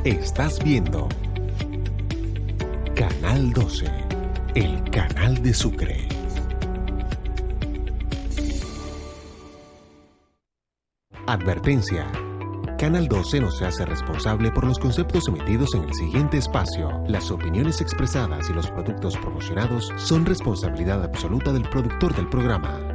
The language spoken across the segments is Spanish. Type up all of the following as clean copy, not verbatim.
Estás viendo Canal 12, el canal de Sucre. Advertencia. Canal 12 no se hace responsable por los conceptos emitidos en el siguiente espacio. Las opiniones expresadas y los productos promocionados son responsabilidad absoluta del productor del programa.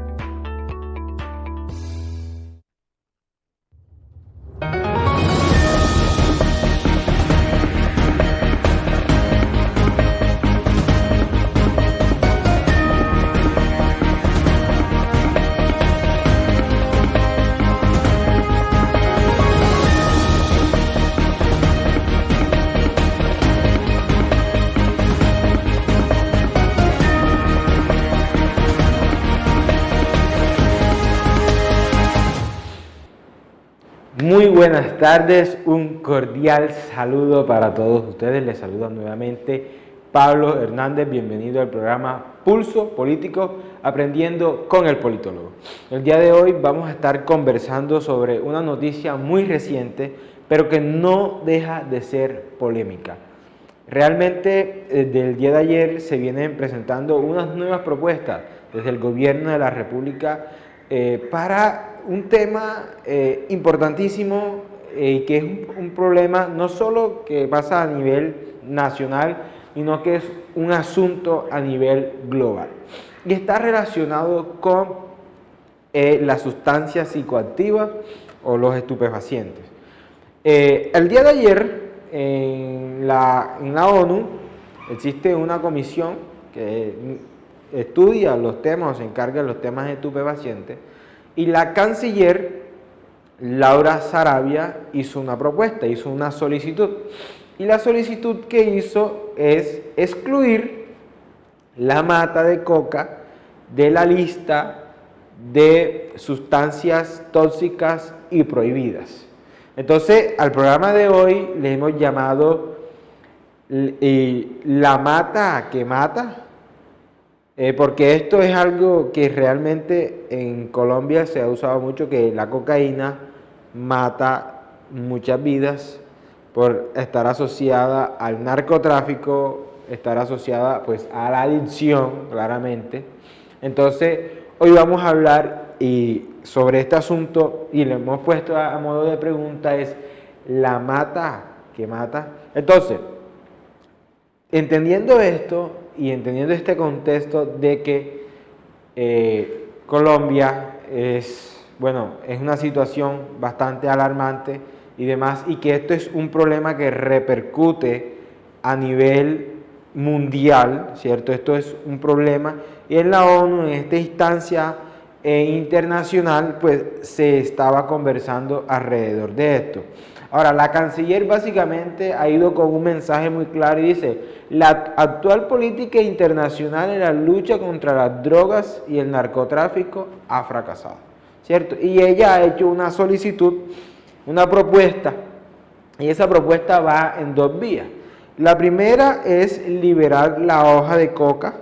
Muy buenas tardes, un cordial saludo para todos ustedes. Les saluda nuevamente Pablo Hernández. Bienvenido al programa Pulso Político, aprendiendo con el politólogo. El día de hoy vamos a estar conversando sobre una noticia muy reciente, pero que no deja de ser polémica. Realmente, desde el día de ayer se vienen presentando unas nuevas propuestas desde el gobierno de la República para un tema importantísimo y que es un problema no solo que pasa a nivel nacional, sino que es un asunto a nivel global. Y está relacionado con las sustancias psicoactivas o los estupefacientes. El día de ayer en la ONU existe una comisión que estudia los temas o se encarga de los temas de estupefacientes. Y la canciller Laura Sarabia hizo una propuesta, hizo una solicitud. Y la solicitud que hizo es excluir la mata de coca de la lista de sustancias tóxicas y prohibidas. Entonces, al programa de hoy le hemos llamado la mata que mata. Porque esto es algo que realmente en Colombia se ha usado mucho, que la cocaína mata muchas vidas por estar asociada al narcotráfico, estar asociada pues a la adicción, claramente. Entonces, hoy vamos a hablar sobre este asunto y le hemos puesto a modo de pregunta es la mata que mata. Entonces, entendiendo esto y entendiendo este contexto de que Colombia es una situación bastante alarmante y demás, y que esto es un problema que repercute a nivel mundial, ¿cierto? Esto es un problema, y en la ONU, en esta instancia internacional, pues se estaba conversando alrededor de esto. Ahora, la canciller básicamente ha ido con un mensaje muy claro y dice: la actual política internacional en la lucha contra las drogas y el narcotráfico ha fracasado, ¿cierto? Y ella ha hecho una solicitud, una propuesta, y esa propuesta va en dos vías. La primera es liberar la hoja de coca,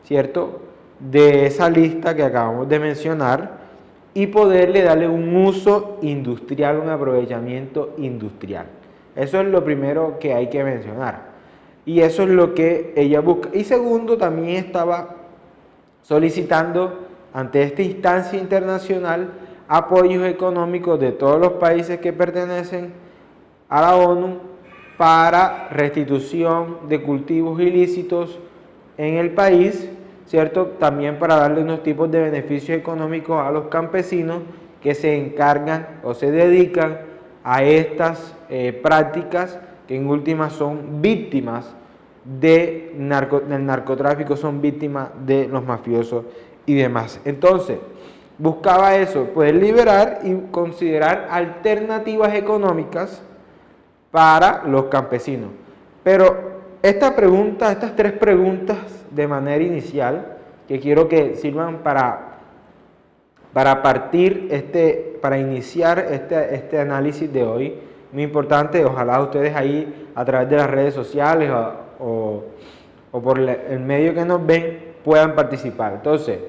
¿cierto?, de esa lista que acabamos de mencionar, y poderle darle un uso industrial, un aprovechamiento industrial. Eso es lo primero que hay que mencionar. Y eso es lo que ella busca. Y segundo, también estaba solicitando ante esta instancia internacional apoyos económicos de todos los países que pertenecen a la ONU para restitución de cultivos ilícitos en el país, ¿cierto? También para darle unos tipos de beneficios económicos a los campesinos que se encargan o se dedican a estas prácticas, que en últimas son víctimas del narcotráfico, son víctimas de los mafiosos y demás. Entonces, buscaba eso, poder liberar y considerar alternativas económicas para los campesinos. Pero estas tres preguntas de manera inicial, que quiero que sirvan para iniciar este análisis de hoy, muy importante. Ojalá ustedes ahí a través de las redes sociales o por el medio que nos ven puedan participar. Entonces,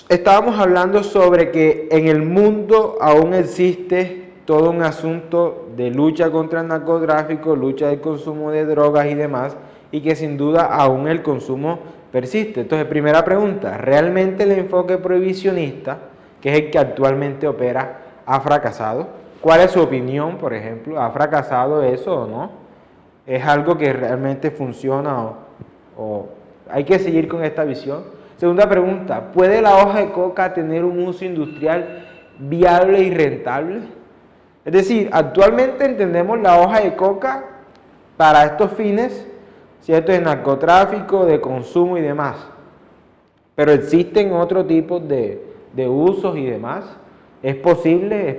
estábamos hablando sobre que en el mundo aún existe todo un asunto de lucha contra el narcotráfico, lucha del consumo de drogas y demás, y que sin duda aún el consumo persiste. Entonces, primera pregunta, ¿realmente el enfoque prohibicionista, que es el que actualmente opera, ha fracasado? ¿Cuál es su opinión, por ejemplo? ¿Ha fracasado eso o no? ¿Es algo que realmente funciona o hay que seguir con esta visión? Segunda pregunta, ¿puede la hoja de coca tener un uso industrial viable y rentable? Es decir, actualmente entendemos la hoja de coca para estos fines, ¿cierto?, de narcotráfico, de consumo y demás. Pero existen otro tipo de usos y demás. ¿Es posible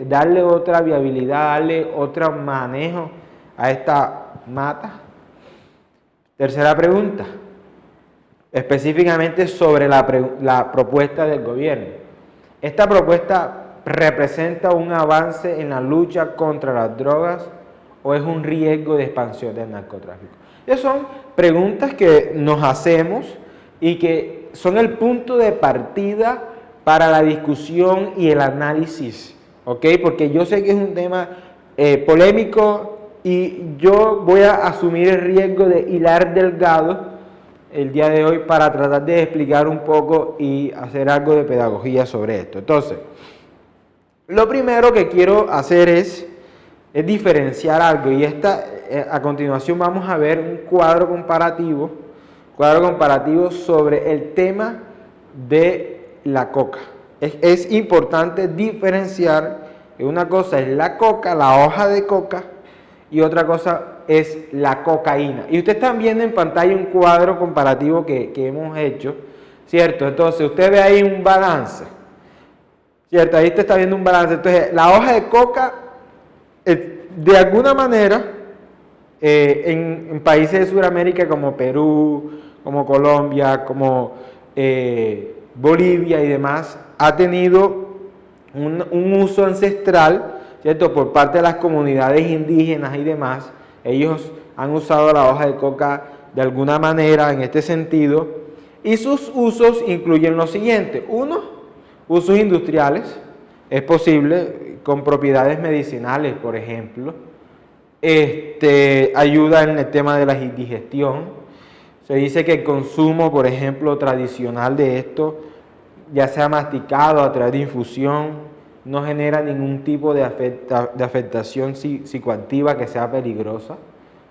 darle otra viabilidad, darle otro manejo a esta mata? Tercera pregunta, específicamente sobre la propuesta del gobierno. ¿Esta propuesta representa un avance en la lucha contra las drogas o es un riesgo de expansión del narcotráfico? Esas son preguntas que nos hacemos y que son el punto de partida para la discusión y el análisis, ¿ok? Porque yo sé que es un tema polémico y yo voy a asumir el riesgo de hilar delgado el día de hoy para tratar de explicar un poco y hacer algo de pedagogía sobre esto. Entonces, lo primero que quiero hacer es diferenciar algo y a continuación vamos a ver un cuadro comparativo sobre el tema de la coca. Es importante diferenciar que una cosa es la coca, la hoja de coca, y otra cosa es la cocaína. Y ustedes están viendo en pantalla un cuadro comparativo que hemos hecho, ¿cierto? Entonces usted ve ahí un balance, ¿cierto? Ahí usted está viendo un balance. Entonces la hoja de coca, de alguna manera, en países de Sudamérica como Perú, como Colombia, como Bolivia y demás, ha tenido un uso ancestral, ¿cierto?, por parte de las comunidades indígenas y demás. Ellos han usado la hoja de coca de alguna manera en este sentido, y sus usos incluyen lo siguiente: uno, usos industriales, es posible, con propiedades medicinales, por ejemplo, ayuda en el tema de la digestión. Se dice que el consumo, por ejemplo, tradicional de esto, ya sea masticado a través de infusión, no genera ningún tipo de afectación psicoactiva que sea peligrosa.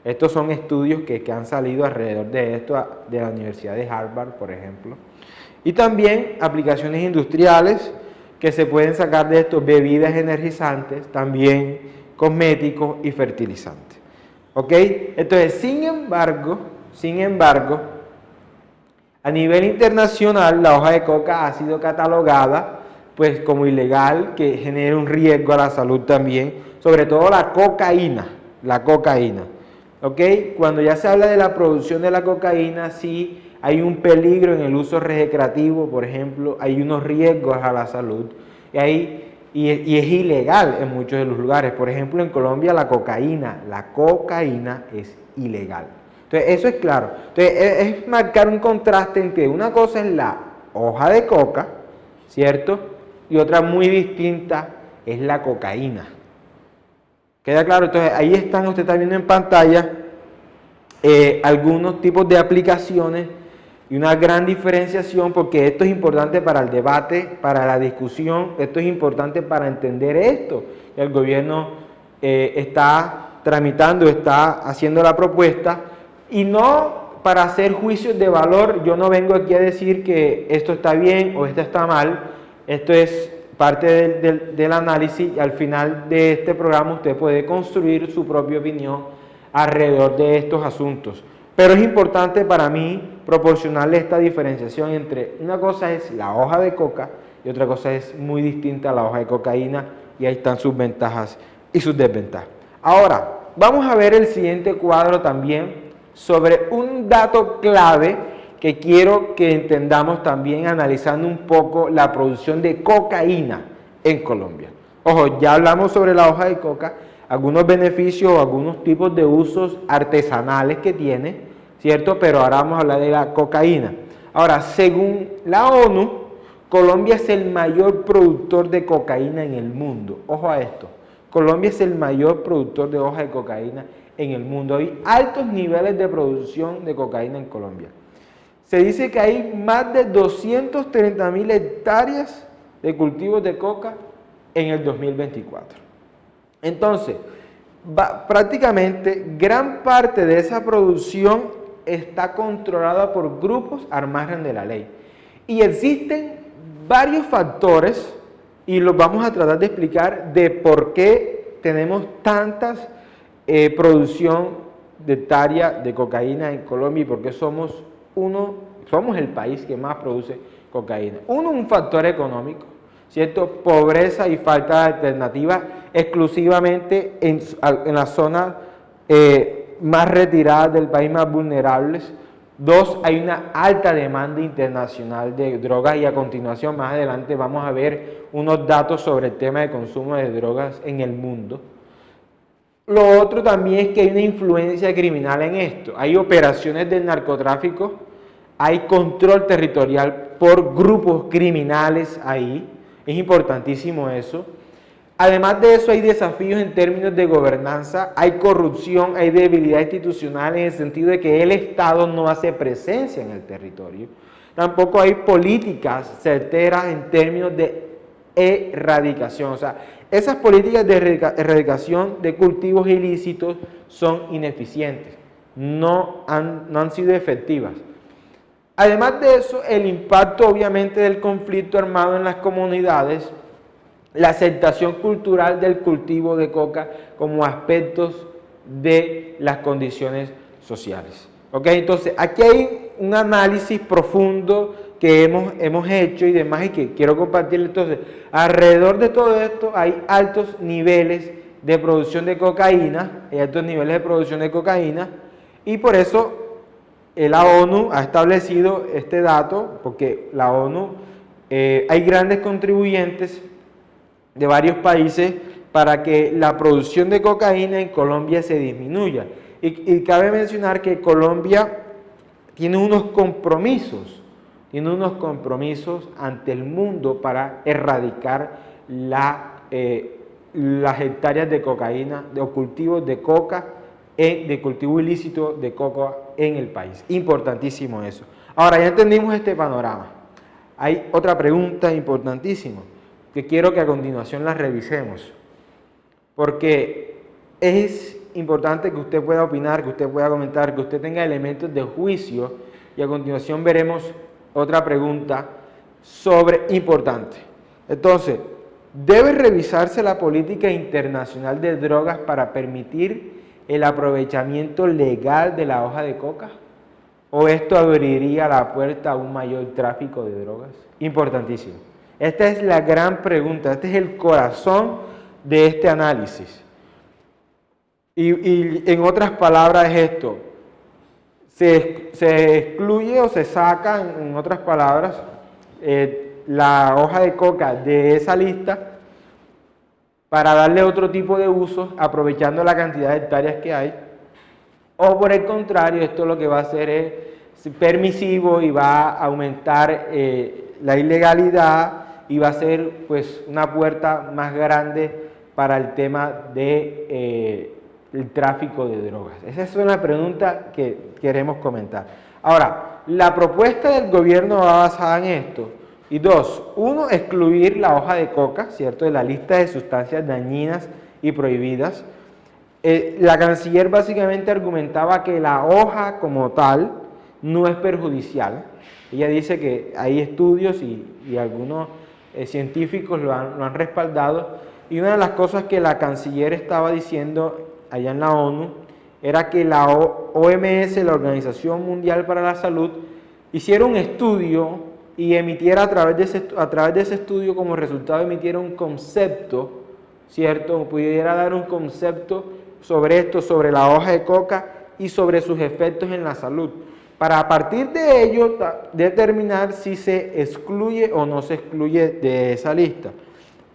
Estos son estudios que han salido alrededor de esto, de la Universidad de Harvard, por ejemplo. Y también aplicaciones industriales que se pueden sacar de esto: bebidas energizantes, también cosméticos y fertilizantes. ¿Ok? Entonces, sin embargo, a nivel internacional, la hoja de coca ha sido catalogada pues como ilegal, que genera un riesgo a la salud también, sobre todo la cocaína, ¿ok? Cuando ya se habla de la producción de la cocaína, sí hay un peligro en el uso recreativo, por ejemplo, hay unos riesgos a la salud, y es ilegal en muchos de los lugares. Por ejemplo, en Colombia la cocaína es ilegal. Entonces, eso es claro. Entonces, es marcar un contraste entre una cosa es la hoja de coca, ¿cierto?, y otra muy distinta es la cocaína. ¿Queda claro? Entonces, ahí están, usted está viendo en pantalla algunos tipos de aplicaciones y una gran diferenciación, porque esto es importante para el debate, para la discusión, esto es importante para entender esto. El gobierno está tramitando, está haciendo la propuesta, y no para hacer juicios de valor. Yo no vengo aquí a decir que esto está bien o esto está mal. Esto es parte del análisis, y al final de este programa usted puede construir su propia opinión alrededor de estos asuntos. Pero es importante para mí proporcionarle esta diferenciación entre una cosa es la hoja de coca y otra cosa es muy distinta a la hoja de cocaína, y ahí están sus ventajas y sus desventajas. Ahora, vamos a ver el siguiente cuadro también sobre un dato clave que quiero que entendamos también analizando un poco la producción de cocaína en Colombia. Ojo, ya hablamos sobre la hoja de coca, algunos beneficios o algunos tipos de usos artesanales que tiene, ¿cierto? Pero ahora vamos a hablar de la cocaína. Ahora, según la ONU, Colombia es el mayor productor de cocaína en el mundo. Ojo a esto. Colombia es el mayor productor de hoja de cocaína en el mundo. Hay altos niveles de producción de cocaína en Colombia. Se dice que hay más de 230.000 hectáreas de cultivos de coca en el 2024. Entonces, prácticamente gran parte de esa producción está controlada por grupos al margen de la ley. Y existen varios factores, y los vamos a tratar de explicar, de por qué tenemos tantas producción de hectárea de cocaína en Colombia y por qué somos el país que más produce cocaína. Un factor económico, ¿cierto? Pobreza y falta de alternativas exclusivamente en las zonas más retiradas del país, más vulnerables. 2, hay una alta demanda internacional de drogas y a continuación, más adelante, vamos a ver unos datos sobre el tema de consumo de drogas en el mundo. Lo otro también es que hay una influencia criminal en esto. Hay operaciones del narcotráfico, hay control territorial por grupos criminales ahí. Es importantísimo eso. Además de eso, hay desafíos en términos de gobernanza, hay corrupción, hay debilidad institucional en el sentido de que el Estado no hace presencia en el territorio. Tampoco hay políticas certeras en términos de erradicación. O sea, esas políticas de erradicación de cultivos ilícitos son ineficientes, no han sido efectivas. Además de eso, el impacto obviamente del conflicto armado en las comunidades, la aceptación cultural del cultivo de coca como aspectos de las condiciones sociales. ¿Ok? Entonces, aquí hay un análisis profundo que hemos hecho y demás y que quiero compartir. Entonces, alrededor de todo esto hay altos niveles de producción de cocaína, y por eso la ONU ha establecido este dato, porque la ONU, hay grandes contribuyentes de varios países para que la producción de cocaína en Colombia se disminuya. Y cabe mencionar que Colombia tiene unos compromisos ante el mundo para erradicar las hectáreas de cocaína, de cultivos de coca, de cultivo ilícito de coca en el país. Importantísimo eso. Ahora, ya entendimos este panorama. Hay otra pregunta importantísima que quiero que a continuación la revisemos, porque es importante que usted pueda opinar, que usted pueda comentar, que usted tenga elementos de juicio, y a continuación veremos otra pregunta importante. Entonces, ¿debe revisarse la política internacional de drogas para permitir el aprovechamiento legal de la hoja de coca? ¿O esto abriría la puerta a un mayor tráfico de drogas? Importantísimo. Esta es la gran pregunta, este es el corazón de este análisis. Y en otras palabras es esto: se excluye o se saca, en otras palabras, la hoja de coca de esa lista para darle otro tipo de usos, aprovechando la cantidad de hectáreas que hay, o por el contrario, esto lo que va a hacer es permisivo y va a aumentar la ilegalidad y va a ser pues una puerta más grande para el tema de el tráfico de drogas. Esa es una pregunta que queremos comentar. Ahora, la propuesta del gobierno va basada en esto. Y 2, 1, excluir la hoja de coca, ¿cierto?, de la lista de sustancias dañinas y prohibidas. La canciller básicamente argumentaba que la hoja como tal no es perjudicial. Ella dice que hay estudios y algunos científicos lo han respaldado. Y una de las cosas que la canciller estaba diciendo allá en la ONU era que la OMS, la Organización Mundial para la Salud, hiciera un estudio y emitiera a través de ese estudio, como resultado emitiera un concepto, ¿cierto? Pudiera dar un concepto sobre esto, sobre la hoja de coca y sobre sus efectos en la salud, para a partir de ello determinar si se excluye o no se excluye de esa lista.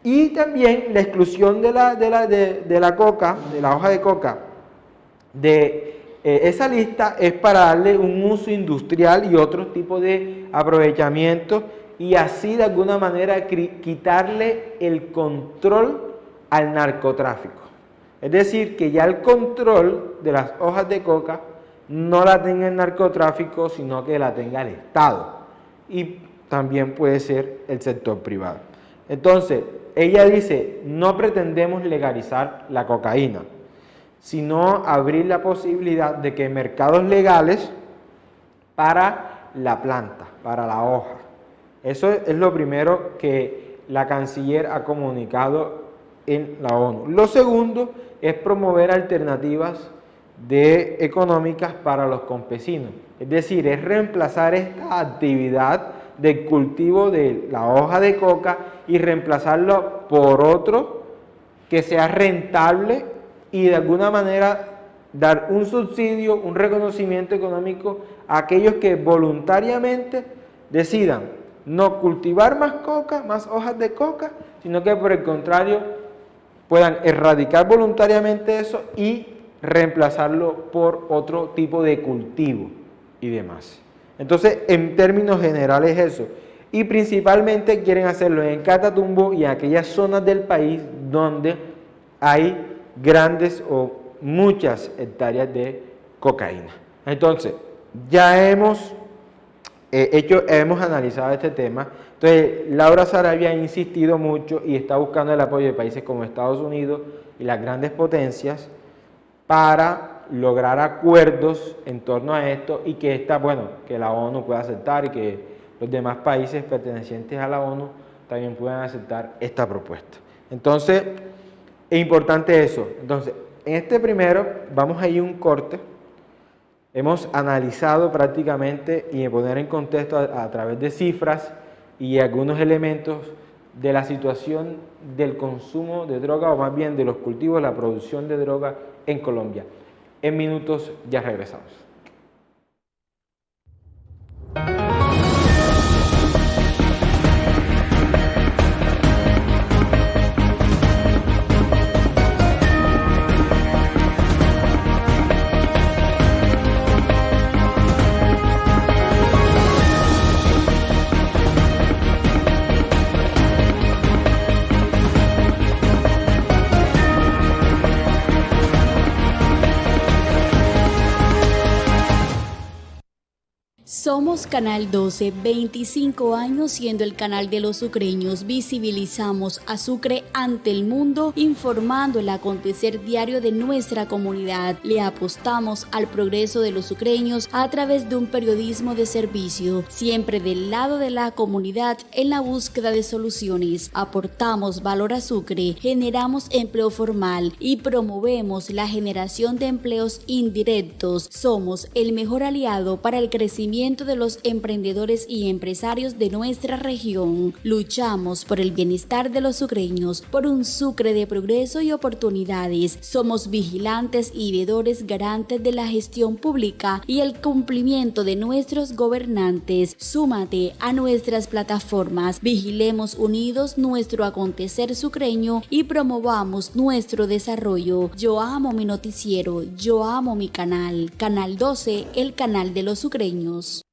Y también la exclusión de la coca, de la hoja de coca, de esa lista es para darle un uso industrial y otro tipo de aprovechamiento y así de alguna manera quitarle el control al narcotráfico. Es decir, que ya el control de las hojas de coca no la tenga el narcotráfico, sino que la tenga el Estado. Y también puede ser el sector privado. Entonces, ella dice, no pretendemos legalizar la cocaína, sino abrir la posibilidad de que mercados legales para la planta, para la hoja. Eso es lo primero que la canciller ha comunicado en la ONU. Lo segundo es promover alternativas económicas para los campesinos. Es decir, es reemplazar esta actividad del cultivo de la hoja de coca y reemplazarlo por otro que sea rentable y de alguna manera dar un subsidio, un reconocimiento económico a aquellos que voluntariamente decidan no cultivar más coca, más hojas de coca, sino que por el contrario puedan erradicar voluntariamente eso y reemplazarlo por otro tipo de cultivo y demás. Entonces, en términos generales eso. Y principalmente quieren hacerlo en Catatumbo y en aquellas zonas del país donde hay grandes o muchas hectáreas de cocaína. Entonces, ya hemos analizado este tema. Entonces, Laura Sarabia ha insistido mucho y está buscando el apoyo de países como Estados Unidos y las grandes potencias para lograr acuerdos en torno a esto y que que la ONU pueda aceptar y que los demás países pertenecientes a la ONU también puedan aceptar esta propuesta. Entonces, es importante eso. Entonces, en este primero vamos a ir un corte. Hemos analizado prácticamente y poner en contexto a través de cifras y algunos elementos de la situación del consumo de droga o más bien de los cultivos, la producción de droga en Colombia. En minutos ya regresamos. Somos Canal 12, 25 años siendo el canal de los sucreños. Visibilizamos a Sucre ante el mundo, informando el acontecer diario de nuestra comunidad. Le apostamos al progreso de los sucreños a través de un periodismo de servicio, siempre del lado de la comunidad en la búsqueda de soluciones. Aportamos valor a Sucre, generamos empleo formal y promovemos la generación de empleos indirectos. Somos el mejor aliado para el crecimiento de los emprendedores y empresarios de nuestra región. Luchamos por el bienestar de los sucreños, por un Sucre de progreso y oportunidades. Somos vigilantes y veedores garantes de la gestión pública y el cumplimiento de nuestros gobernantes. Súmate a nuestras plataformas. Vigilemos unidos nuestro acontecer sucreño y promovamos nuestro desarrollo. Yo amo mi noticiero, yo amo mi canal. Canal 12, el canal de los sucreños.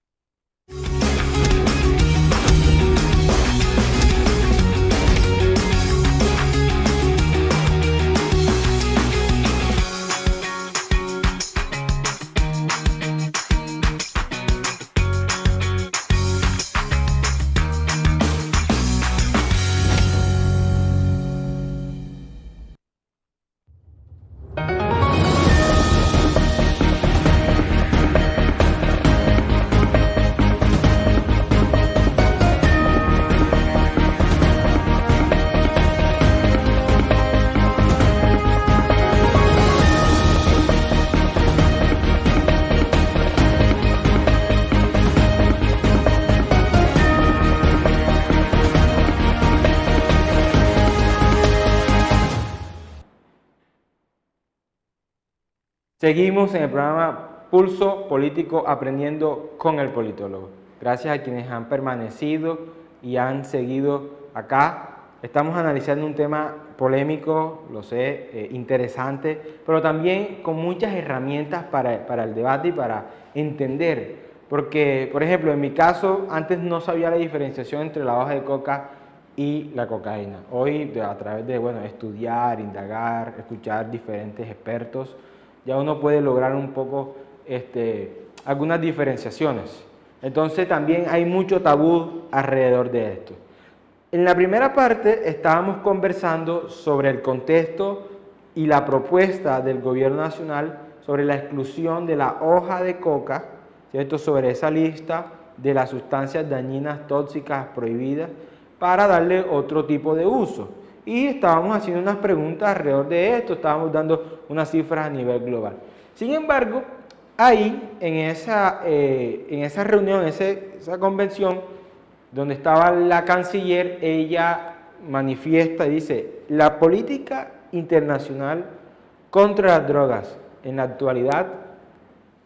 Seguimos en el programa Pulso Político Aprendiendo con el Politólogo. Gracias a quienes han permanecido y han seguido acá. Estamos analizando un tema polémico, lo sé, interesante, pero también con muchas herramientas para el debate y para entender. Porque, por ejemplo, en mi caso, antes no sabía la diferenciación entre la hoja de coca y la cocaína. Hoy, a través de estudiar, indagar, escuchar diferentes expertos, ya uno puede lograr un poco algunas diferenciaciones. Entonces también hay mucho tabú alrededor de esto. En la primera parte estábamos conversando sobre el contexto y la propuesta del gobierno nacional sobre la exclusión de la hoja de coca, ¿cierto?, sobre esa lista de las sustancias dañinas tóxicas prohibidas para darle otro tipo de uso. Y estábamos haciendo unas preguntas alrededor de esto, estábamos dando unas cifras a nivel global. Sin embargo, ahí, en esa reunión, esa convención, donde estaba la canciller, ella manifiesta y dice: la política internacional contra las drogas en la actualidad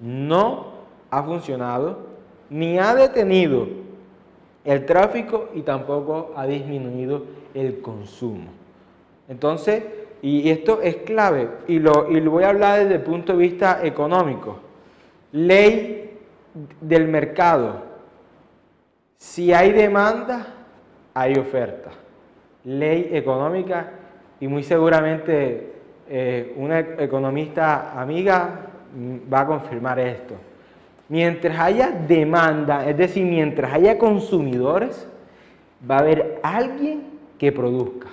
no ha funcionado, ni ha detenido el tráfico y tampoco ha disminuido el consumo. Entonces, y esto es clave, y lo voy a hablar desde el punto de vista económico. Ley del mercado. Si hay demanda, hay oferta. Ley económica, y muy seguramente una economista amiga va a confirmar esto. Mientras haya demanda, es decir, mientras haya consumidores, va a haber alguien que produzca.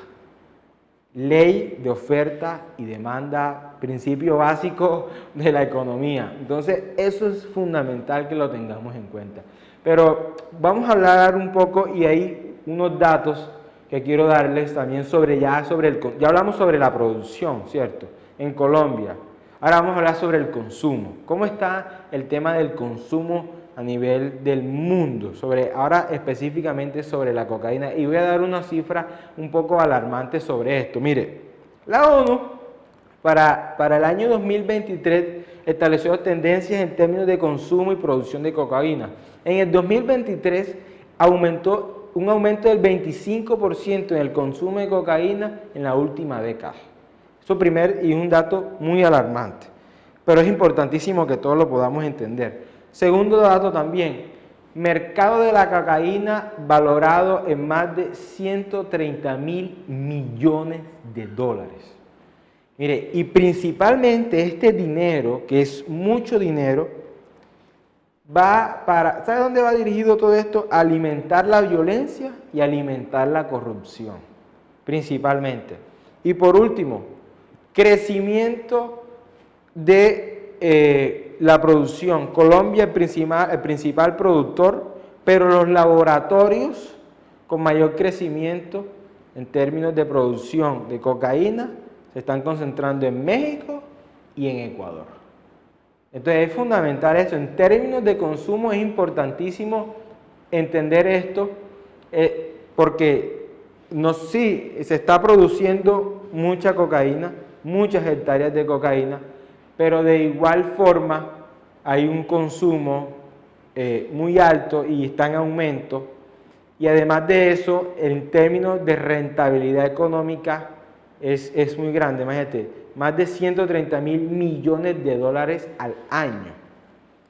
Ley de oferta y demanda, principio básico de la economía. Entonces, eso es fundamental que lo tengamos en cuenta. Pero vamos a hablar un poco, y hay unos datos que quiero darles también ya hablamos sobre la producción, ¿cierto?, en Colombia. Ahora vamos a hablar sobre el consumo. ¿Cómo está el tema del consumo a nivel del mundo? Ahora específicamente sobre la cocaína. Y voy a dar una cifra un poco alarmante sobre esto. Mire, la ONU para el año 2023 estableció tendencias en términos de consumo y producción de cocaína. En el 2023 un aumento del 25% en el consumo de cocaína en la última década. Eso y es un dato muy alarmante, pero es importantísimo que todos lo podamos entender. Segundo dato también, mercado de la cocaína valorado en más de 130.000 millones de dólares. Mire, y principalmente este dinero, que es mucho dinero, ¿sabe dónde va dirigido todo esto? A alimentar la violencia y alimentar la corrupción, principalmente. Y por último, crecimiento de la producción. Colombia es el principal productor, pero los laboratorios con mayor crecimiento en términos de producción de cocaína se están concentrando en México y en Ecuador. Entonces es fundamental eso. En términos de consumo es importantísimo entender esto, porque sí, se está produciendo mucha cocaína, muchas hectáreas de cocaína, pero de igual forma hay un consumo muy alto y está en aumento, y además de eso, en términos de rentabilidad económica es muy grande. Imagínate, más de 130.000 millones de dólares al año.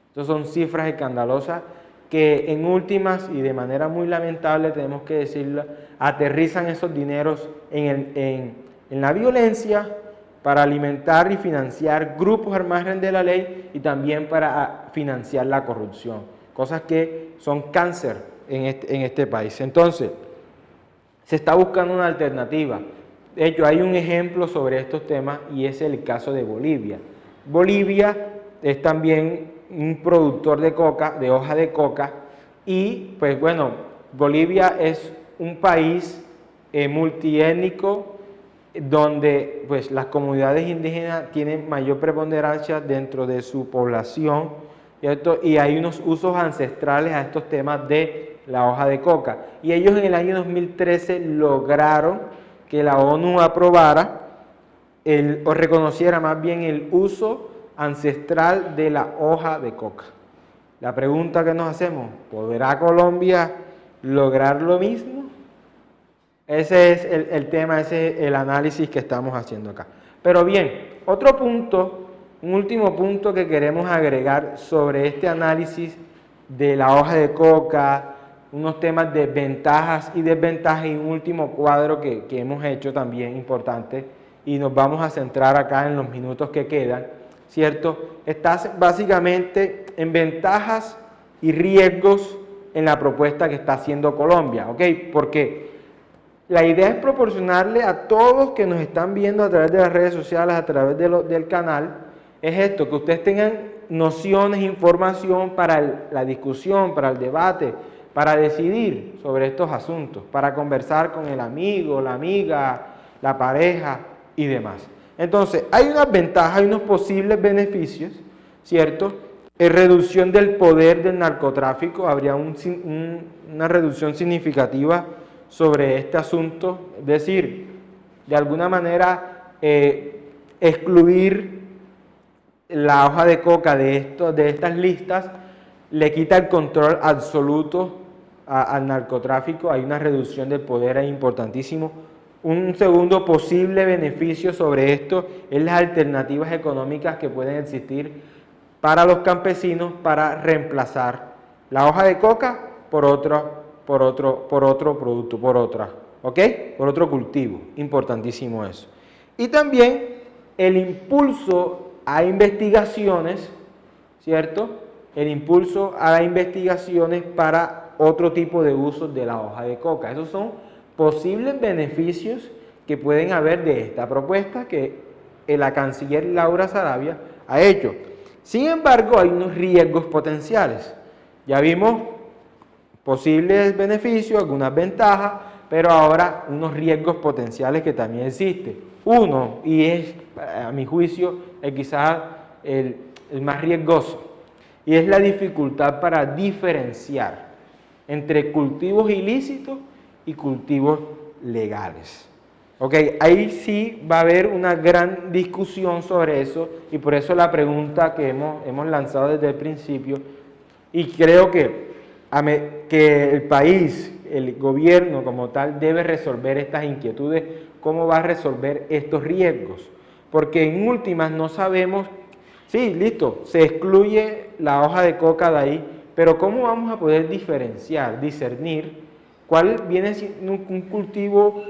Estas son cifras escandalosas que en últimas y de manera muy lamentable, tenemos que decirlo, aterrizan esos dineros en la violencia, para alimentar y financiar grupos al margen de la ley y también para financiar la corrupción, cosas que son cáncer en este país. Entonces, se está buscando una alternativa. De hecho, hay un ejemplo sobre estos temas y es el caso de Bolivia. Bolivia es también un productor de coca, de hoja de coca, y pues bueno, Bolivia es un país multiétnico, donde pues las comunidades indígenas tienen mayor preponderancia dentro de su población, ¿cierto? Y hay unos usos ancestrales a estos temas de la hoja de coca. Y ellos en el año 2013 lograron que la ONU aprobara o reconociera más bien el uso ancestral de la hoja de coca. La pregunta que nos hacemos, ¿podrá Colombia lograr lo mismo? Ese es el tema, ese es el análisis que estamos haciendo acá. Pero bien, otro punto, un último punto que queremos agregar sobre este análisis de la hoja de coca unos temas de ventajas y desventajas y un último cuadro que hemos hecho también importante y nos vamos a centrar acá en los minutos que quedan, ¿cierto? Está básicamente en ventajas y riesgos en la propuesta que está haciendo Colombia, ¿ok? Porque la idea es proporcionarle a todos que nos están viendo a través de las redes sociales, a través del canal, es esto, que ustedes tengan nociones, información para la discusión, para el debate, para decidir sobre estos asuntos, para conversar con el amigo, la amiga, la pareja y demás. Entonces, hay unas ventajas, hay unos posibles beneficios, ¿cierto? Reducción del poder del narcotráfico, habría una reducción significativa sobre este asunto, es decir, de alguna manera excluir la hoja de coca de estas listas le quita el control absoluto al narcotráfico, hay una reducción del poder ahí importantísimo. Un segundo posible beneficio sobre esto es las alternativas económicas que pueden existir para los campesinos para reemplazar la hoja de coca por otro producto, por otro cultivo. Importantísimo eso. Y también el impulso a investigaciones, ¿cierto? El impulso a investigaciones para otro tipo de usos de la hoja de coca. Esos son posibles beneficios que pueden haber de esta propuesta que la canciller Laura Sarabia ha hecho. Sin embargo, hay unos riesgos potenciales. Ya vimos posibles beneficios, algunas ventajas, pero ahora unos riesgos potenciales que también existen. Uno, y es a mi juicio quizás el más riesgoso, y es la dificultad para diferenciar entre cultivos ilícitos y cultivos legales. Ok, ahí sí va a haber una gran discusión sobre eso y por eso la pregunta que hemos lanzado desde el principio, y creo que el país, el gobierno como tal, debe resolver estas inquietudes, cómo va a resolver estos riesgos, porque en últimas no sabemos, sí, listo, se excluye la hoja de coca de ahí, pero cómo vamos a poder diferenciar, discernir cuál viene siendo un cultivo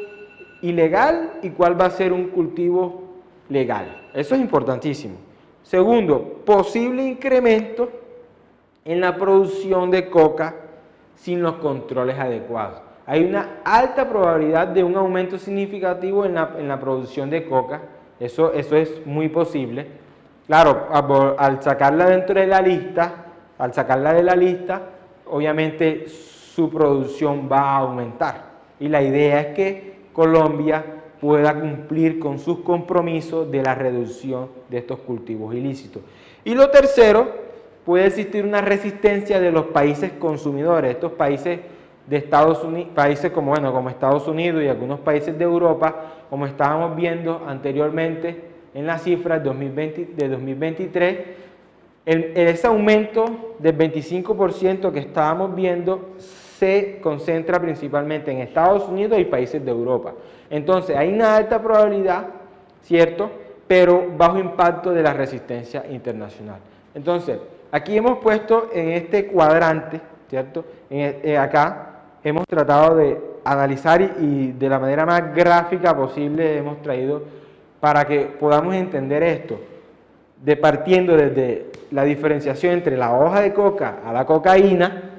ilegal y cuál va a ser un cultivo legal. Eso es importantísimo. Segundo, posible incremento en la producción de coca sin los controles adecuados. Hay una alta probabilidad de un aumento significativo en la producción de coca, eso es muy posible. Claro, al sacarla dentro de la lista, obviamente su producción va a aumentar. Y la idea es que Colombia pueda cumplir con sus compromisos de la reducción de estos cultivos ilícitos. Y lo tercero, puede existir una resistencia de los países consumidores, estos países de Estados Unidos, países como Estados Unidos y algunos países de Europa, como estábamos viendo anteriormente en las cifras de 2023, ese aumento del 25% que estábamos viendo se concentra principalmente en Estados Unidos y países de Europa. Entonces hay una alta probabilidad, ¿cierto?, pero bajo impacto de la resistencia internacional. Entonces, aquí hemos puesto en este cuadrante, ¿cierto?, acá hemos tratado de analizar y de la manera más gráfica posible hemos traído para que podamos entender esto, partiendo desde la diferenciación entre la hoja de coca a la cocaína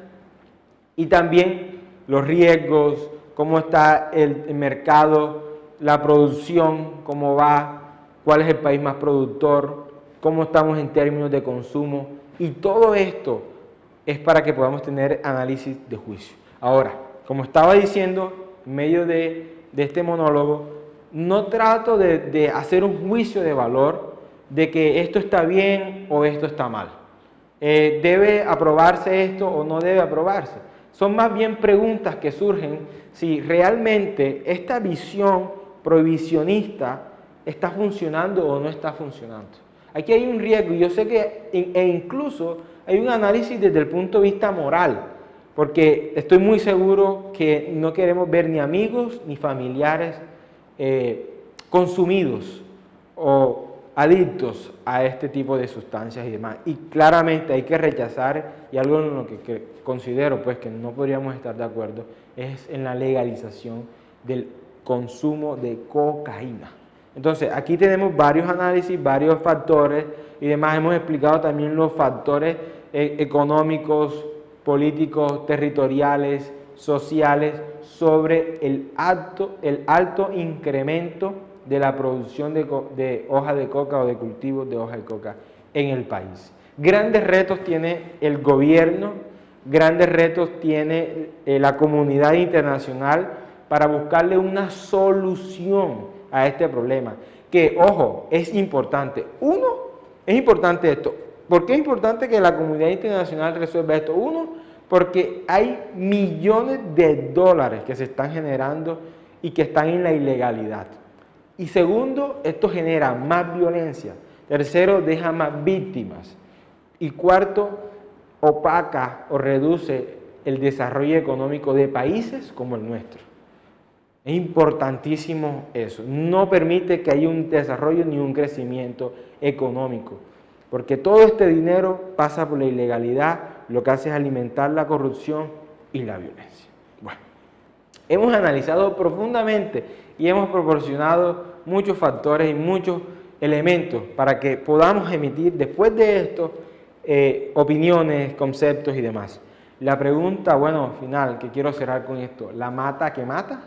y también los riesgos, cómo está el mercado, la producción, cómo va, cuál es el país más productor, cómo estamos en términos de consumo, y todo esto es para que podamos tener análisis de juicio. Ahora, como estaba diciendo en medio de este monólogo, no trato de hacer un juicio de valor de que esto está bien o esto está mal. ¿Debe aprobarse esto o no debe aprobarse? Son más bien preguntas que surgen si realmente esta visión prohibicionista está funcionando o no está funcionando. Aquí hay un riesgo y yo sé que incluso hay un análisis desde el punto de vista moral, porque estoy muy seguro que no queremos ver ni amigos ni familiares consumidos o adictos a este tipo de sustancias y demás. Y claramente hay que rechazar, y algo en lo que considero pues que no podríamos estar de acuerdo, es en la legalización del consumo de cocaína. Entonces, aquí tenemos varios análisis, varios factores y demás. Hemos explicado también los factores económicos, políticos, territoriales, sociales, sobre el alto incremento de la producción de hoja de coca o de cultivos de hoja de coca en el país. Grandes retos tiene el gobierno, grandes retos tiene la comunidad internacional para buscarle una solución a este problema, que, ojo, es importante. Uno, es importante esto. ¿Por qué es importante que la comunidad internacional resuelva esto? Uno, porque hay millones de dólares que se están generando y que están en la ilegalidad. Y segundo, esto genera más violencia. Tercero, deja más víctimas. Y cuarto, opaca o reduce el desarrollo económico de países como el nuestro. Es importantísimo eso. No permite que haya un desarrollo ni un crecimiento económico, porque todo este dinero pasa por la ilegalidad, lo que hace es alimentar la corrupción y la violencia. Bueno, hemos analizado profundamente y hemos proporcionado muchos factores y muchos elementos para que podamos emitir después de esto opiniones, conceptos y demás. La pregunta, bueno, final, que quiero cerrar con esto: ¿la mata que mata?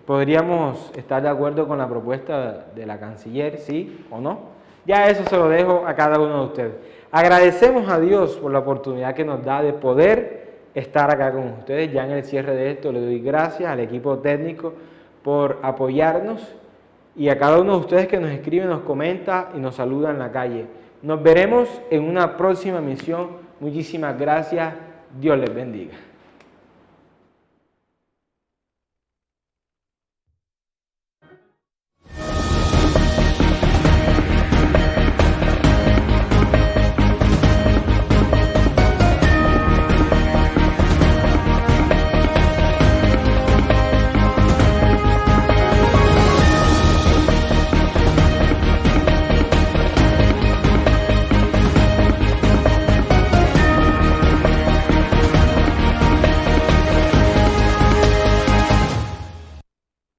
¿Podríamos estar de acuerdo con la propuesta de la canciller, sí o no? Ya eso se lo dejo a cada uno de ustedes. Agradecemos a Dios por la oportunidad que nos da de poder estar acá con ustedes. Ya en el cierre de esto le doy gracias al equipo técnico por apoyarnos y a cada uno de ustedes que nos escribe, nos comenta y nos saluda en la calle. Nos veremos en una próxima emisión. Muchísimas gracias. Dios les bendiga.